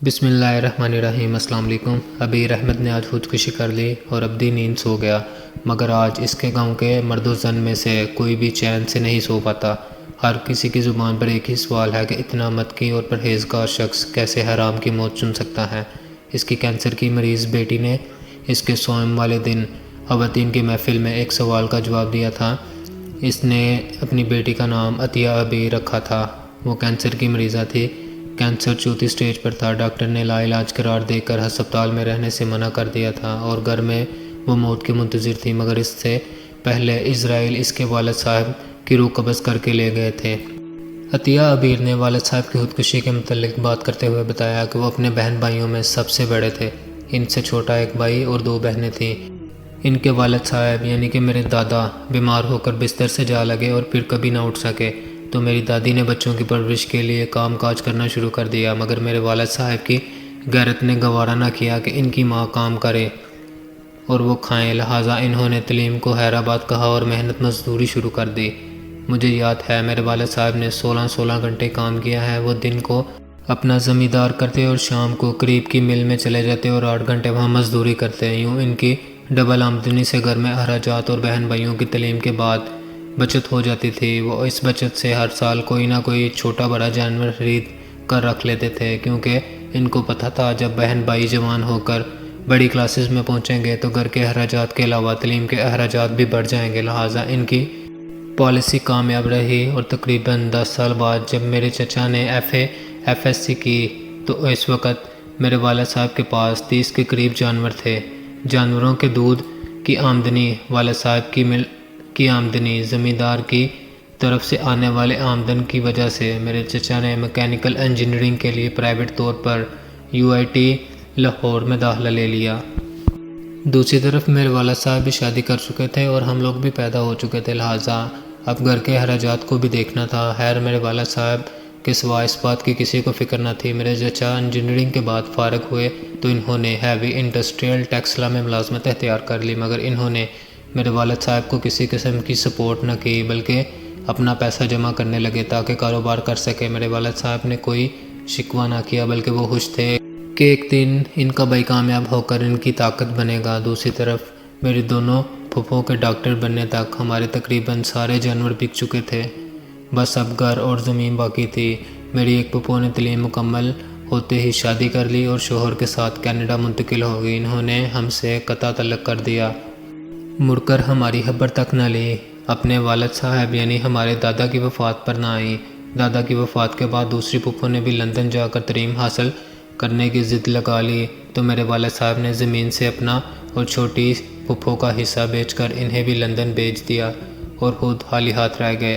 بسم اللہ الرحمن الرحیم۔ السلام علیکم۔ ابھی رحمت نے آج خودکشی کر لی اور ابدی نیند سو گیا، مگر آج اس کے گاؤں کے مرد و زن میں سے کوئی بھی چین سے نہیں سو پاتا۔ ہر کسی کی زبان پر ایک ہی سوال ہے کہ اتنا متقی اور پرہیزگار شخص کیسے حرام کی موت چن سکتا ہے۔ اس کی کینسر کی مریض بیٹی نے اس کے صوم والے دن خواتین کی محفل میں ایک سوال کا جواب دیا تھا۔ اس نے اپنی بیٹی کا نام عطیہ عبیر رکھا تھا۔ وہ کینسر کی مریضہ تھی۔ کینسر چوتھی سٹیج پر تھا۔ ڈاکٹر نے لا علاج قرار دے کر ہسپتال میں رہنے سے منع کر دیا تھا اور گھر میں وہ موت کے منتظر تھی، مگر اس سے پہلے اسرائیل اس کے والد صاحب کی روح قبض کر کے لے گئے تھے۔ عطیہ عبیر نے والد صاحب کی خودکشی کے متعلق بات کرتے ہوئے بتایا کہ وہ اپنے بہن بھائیوں میں سب سے بڑے تھے۔ ان سے چھوٹا ایک بھائی اور 2 بہنیں تھیں۔ ان کے والد صاحب یعنی کہ میرے دادا بیمار ہو کر بستر سے جا لگے اور پھر کبھی نہ اٹھ سکے، تو میری دادی نے بچوں کی پرورش کے لیے کام کاج کرنا شروع کر دیا، مگر میرے والد صاحب کی غیرت نے گوارا نہ کیا کہ ان کی ماں کام کرے اور وہ کھائیں، لہٰذا انہوں نے تعلیم کو حیرآباد کہا اور محنت مزدوری شروع کر دی۔ مجھے یاد ہے میرے والد صاحب نے 16 گھنٹے کام کیا ہے۔ وہ دن کو اپنا زمیندار کرتے اور شام کو قریب کی مل میں چلے جاتے اور 8 گھنٹے وہاں مزدوری کرتے۔ یوں ان کی ڈبل آمدنی سے گھر میں اخراجات اور بہن بھائیوں کی تعلیم کے بعد بچت ہو جاتی تھی۔ وہ اس بچت سے ہر سال کوئی نہ کوئی چھوٹا بڑا جانور خرید کر رکھ لیتے تھے، کیونکہ ان کو پتہ تھا جب بہن بھائی جوان ہو کر بڑی کلاسز میں پہنچیں گے تو گھر کے اخراجات کے علاوہ تعلیم کے اخراجات بھی بڑھ جائیں گے، لہٰذا ان کی پالیسی کامیاب رہی۔ اور تقریباً 10 سال بعد جب میرے چچا نے FSC کی تو اس وقت میرے والد صاحب کے پاس 30 کے قریب جانور تھے۔ جانوروں کے دودھ کی آمدنی، والد صاحب کی آمدنی، زمیندار کی طرف سے آنے والے آمدن کی وجہ سے میرے چچا نے میکینیکل انجینئرنگ کے لیے پرائیویٹ طور پر UIT لاہور میں داخلہ لے لیا۔ دوسری طرف میرے والد صاحب بھی شادی کر چکے تھے اور ہم لوگ بھی پیدا ہو چکے تھے، لہٰذا اب گھر کے اخراجات کو بھی دیکھنا تھا۔ خیر میرے والد صاحب کے سوا اس بات کی کسی کو فکر نہ تھی۔ میرے چچا انجینئرنگ کے بعد فارغ ہوئے تو انہوں نے ہیوی انڈسٹریل ٹیکسلا میں ملازمت اختیار کر لی، مگر انہوں نے میرے والد صاحب کو کسی قسم کی سپورٹ نہ کی، بلکہ اپنا پیسہ جمع کرنے لگے تاکہ کاروبار کر سکے۔ میرے والد صاحب نے کوئی شکوہ نہ کیا، بلکہ وہ خوش تھے کہ ایک دن ان کا بھائی کامیاب ہو کر ان کی طاقت بنے گا۔ دوسری طرف میری دونوں پھوپھوں کے ڈاکٹر بننے تک ہمارے تقریباً سارے جانور بک چکے تھے، بس اب گھر اور زمین باقی تھی۔ میری ایک پھوپھو نے تعلیم مکمل ہوتے ہی شادی کر لی اور شوہر کے ساتھ کینیڈا منتقل ہو گئی۔ انہوں نے ہم سے قطع تعلق کر دیا، مڑ کر ہماری خبر تک نہ لی۔ اپنے والد صاحب یعنی ہمارے دادا کی وفات پر نہ آئی۔ دادا کی وفات کے بعد دوسری پھوپھو نے بھی لندن جا کر تعلیم حاصل کرنے کی ضد لگا لی، تو میرے والد صاحب نے زمین سے اپنا اور چھوٹی پھوپھو کا حصہ بیچ کر انہیں بھی لندن بھیج دیا اور خود خالی ہاتھ رہ گئے۔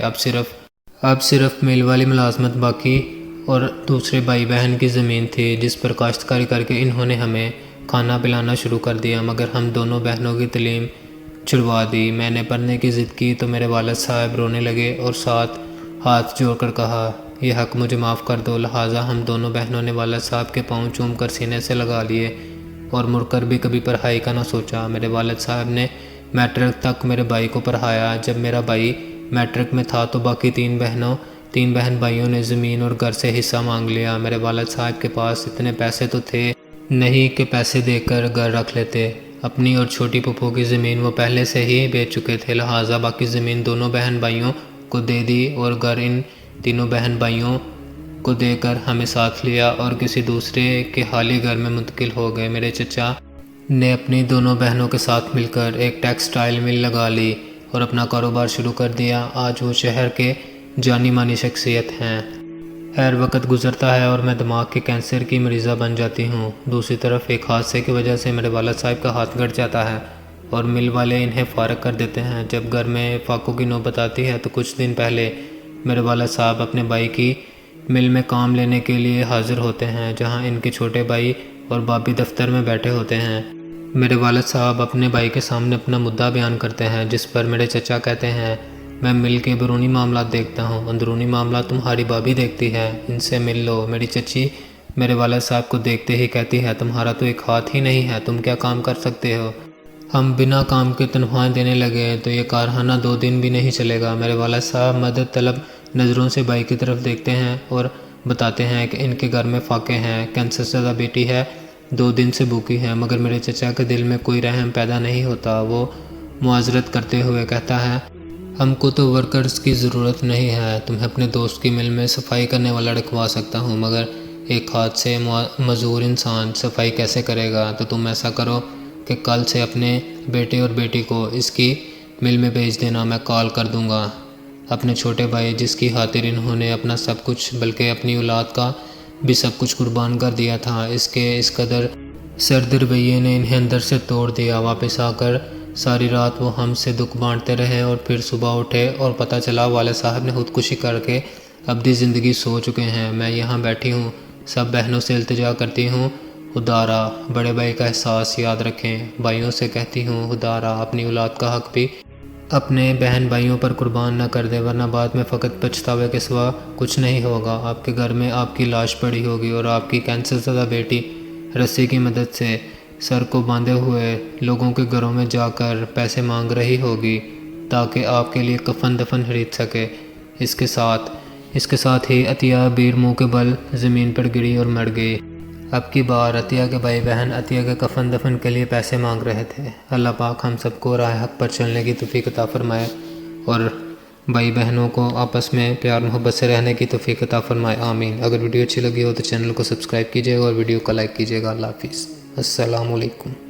اب صرف مل والی ملازمت باقی اور دوسرے بھائی بہن کی زمین تھی جس پر کاشتکاری کر کے انہوں نے ہمیں کھانا پلانا شروع کر دیا، مگر ہم دونوں بہنوں کی تعلیم چھڑوا دی۔ میں نے پڑھنے کی ضد کی تو میرے والد صاحب رونے لگے اور ساتھ ہاتھ جوڑ کر کہا، یہ حق مجھے معاف کر دو۔ لہٰذا ہم دونوں بہنوں نے والد صاحب کے پاؤں چوم کر سینے سے لگا لیے اور مڑ کر بھی کبھی پڑھائی کا نہ سوچا۔ میرے والد صاحب نے میٹرک تک میرے بھائی کو پڑھایا۔ جب میرا بھائی میٹرک میں تھا تو باقی 3 بہن بھائیوں نے زمین اور گھر سے حصہ مانگ لیا۔ میرے والد صاحب کے پاس اتنے پیسے تو تھے نہیں کہ پیسے دے کر گھر رکھ لیتے۔ اپنی اور چھوٹی پھوپھو کی زمین وہ پہلے سے ہی بیچ چکے تھے، لہٰذا باقی زمین دونوں بہن بھائیوں کو دے دی اور گھر ان تینوں بہن بھائیوں کو دے کر ہمیں ساتھ لیا اور کسی دوسرے کے خالی گھر میں منتقل ہو گئے۔ میرے چچا نے اپنی دونوں بہنوں کے ساتھ مل کر ایک ٹیکسٹائل مل لگا لی اور اپنا کاروبار شروع کر دیا۔ آج وہ شہر کے جانی مانی شخصیت ہیں۔ خیر وقت گزرتا ہے اور میں دماغ کے کینسر کی مریضہ بن جاتی ہوں۔ دوسری طرف ایک حادثے کی وجہ سے میرے والد صاحب کا ہاتھ گھٹ جاتا ہے اور مل والے انہیں فارغ کر دیتے ہیں۔ جب گھر میں فاقوں کی نوبت آتی ہے تو کچھ دن پہلے میرے والد صاحب اپنے بھائی کی مل میں کام لینے کے لیے حاضر ہوتے ہیں، جہاں ان کے چھوٹے بھائی اور بھابھی دفتر میں بیٹھے ہوتے ہیں۔ میرے والد صاحب اپنے بھائی کے سامنے اپنا مدعا بیان کرتے ہیں، جس پر میرے چچا کہتے ہیں، میں مل کے بیرونی معاملات دیکھتا ہوں، اندرونی معاملات تمہاری بھابھی دیکھتی ہے، ان سے مل لو۔ میری چچی میرے والد صاحب کو دیکھتے ہی کہتی ہے، تمہارا تو ایک ہاتھ ہی نہیں ہے، تم کیا کام کر سکتے ہو؟ ہم بنا کام کے تنخواہیں دینے لگے تو یہ کارخانہ 2 دن بھی نہیں چلے گا۔ میرے والد صاحب مدد طلب نظروں سے بھائی کی طرف دیکھتے ہیں اور بتاتے ہیں کہ ان کے گھر میں فاقے ہیں، کینسر زدہ بیٹی ہے، 2 دن سے بھوکی ہے، مگر میرے چچا کے دل میں کوئی رحم پیدا نہیں ہوتا۔ وہ معذرت کرتے ہوئے کہتا ہے، ہم کو تو ورکرز کی ضرورت نہیں ہے، تمہیں اپنے دوست کی مل میں صفائی کرنے والا رکھوا سکتا ہوں، مگر ایک ہاتھ سے معذور انسان صفائی کیسے کرے گا؟ تو تم ایسا کرو کہ کل سے اپنے بیٹے اور بیٹی کو اس کی مل میں بھیج دینا، میں کال کر دوں گا۔ اپنے چھوٹے بھائی جس کی خاطر انہوں نے اپنا سب کچھ بلکہ اپنی اولاد کا بھی سب کچھ قربان کر دیا تھا، اس قدر سرد رویے نے انہیں اندر سے توڑ دیا۔ واپس آ کر ساری رات وہ ہم سے دکھ بانٹتے رہے اور پھر صبح اٹھے اور پتہ چلا والد صاحب نے خودکشی کر کے ابدی زندگی سو چکے ہیں۔ میں یہاں بیٹھی ہوں، سب بہنوں سے التجا کرتی ہوں، خدارا بڑے بھائی کا احساس یاد رکھیں۔ بھائیوں سے کہتی ہوں، خدارا اپنی اولاد کا حق بھی اپنے بہن بھائیوں پر قربان نہ کر دے، ورنہ بعد میں فقط پچھتاوے کے سوا کچھ نہیں ہوگا۔ آپ کے گھر میں آپ کی لاش پڑی ہوگی اور آپ کی کینسر زدہ بیٹی رسی کی مدد سے سر کو باندھے ہوئے لوگوں کے گھروں میں جا کر پیسے مانگ رہی ہوگی تاکہ آپ کے لیے کفن دفن خرید سکے۔ اس کے ساتھ ہی عطیہ بیر منہ کے بل زمین پر گری اور مر گئی۔ اب کی بار عطیہ کے بھائی بہن عطیہ کے کفن دفن کے لیے پیسے مانگ رہے تھے۔ اللہ پاک ہم سب کو راہ حق پر چلنے کی توفیق عطا فرمائے اور بھائی بہنوں کو آپس میں پیار محبت سے رہنے کی توفیق عطا فرمائے، آمین۔ اگر ویڈیو اچھی لگی ہو تو چینل کو سبسکرائب کیجیے گا اور ویڈیو کو لائک کیجیے گا۔ اللہ حافظ، السلام علیکم۔